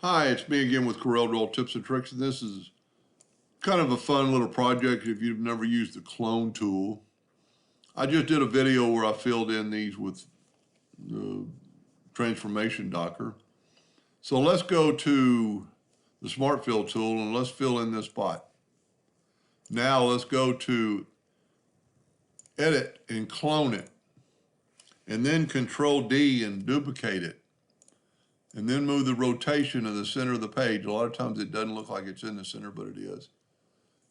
Hi, it's me again with Corel Roll Tips and Tricks, and this is kind of a fun little project if you've never used the clone tool. I just did a video where I filled in these with the transformation docker. So let's go to the Smart Fill tool and let's fill in this spot. Now let's go to Edit and clone it, and then Control D and duplicate it. And then move the rotation to the center of the page. A lot of times it doesn't look like it's in the center, but it is.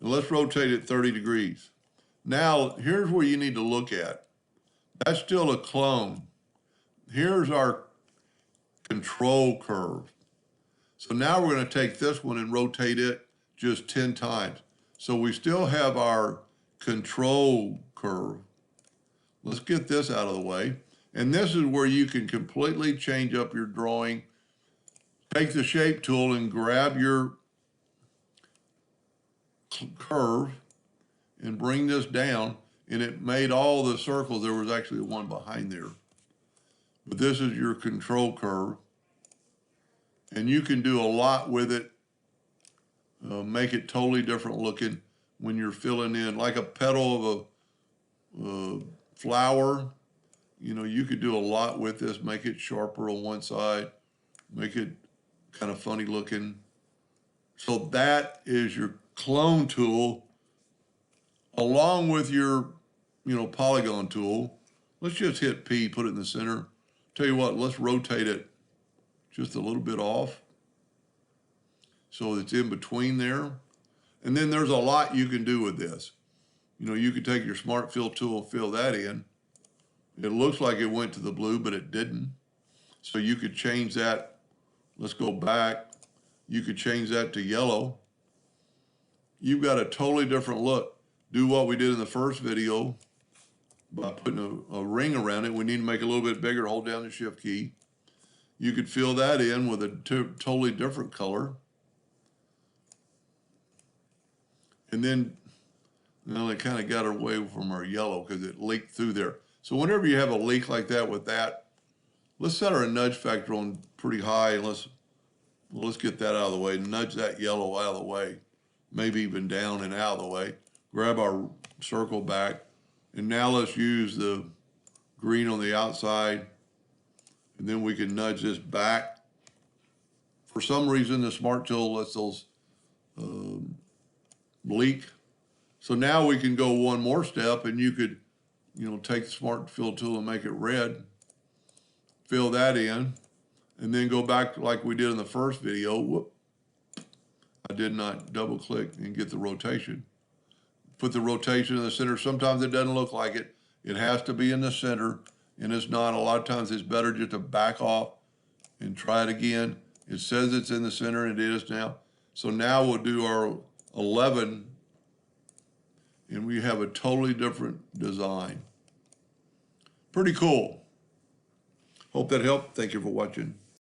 And let's rotate it 30 degrees. Now, here's where you need to look at. That's still a clone. Here's our control curve. So now we're going to take this one and rotate it just 10 times. So we still have our control curve. Let's get this out of the way. And this is where you can completely change up your drawing. Take the shape tool and grab your curve and bring this down, and it made all the circles. There was actually one behind there. But this is your control curve. And you can do a lot with it. Make it totally different looking when you're filling in, like a petal of a flower. You know, you could do a lot with this, make it sharper on one side, make it kind of funny looking. So that is your clone tool, along with your, Polygon tool. Let's just hit P, put it in the center. Tell you what, let's rotate it just a little bit off so it's in between there. And then there's a lot you can do with this. You could take your Smart Fill tool and fill that in. It looks like it went to the blue, but it didn't. So you could change that. Let's go back. You could change that to yellow. You've got a totally different look. Do what we did in the first video by putting a ring around it. We need to make it a little bit bigger. Hold down the Shift key. You could fill that in with a totally different color. And then, it kind of got away from our yellow because it leaked through there. So whenever you have a leak like that with that, let's set our nudge factor on pretty high, and let's get that out of the way. Nudge that yellow out of the way, maybe even down and out of the way. Grab our circle back, and now let's use the green on the outside, and then we can nudge this back. For some reason, the Smart tool lets those leak. So now we can go one more step, and you could take the Smart Fill tool and make it red, fill that in, and then go back like we did in the first video. Whoop. I did not double click and get the rotation. Put the rotation in the center. Sometimes it doesn't look like it. It has to be in the center, and it's not. A lot of times it's better just to back off and try it again. It says it's in the center, and it is now. So now we'll do our 11, and we have a totally different design. Pretty cool. Hope that helped. Thank you for watching.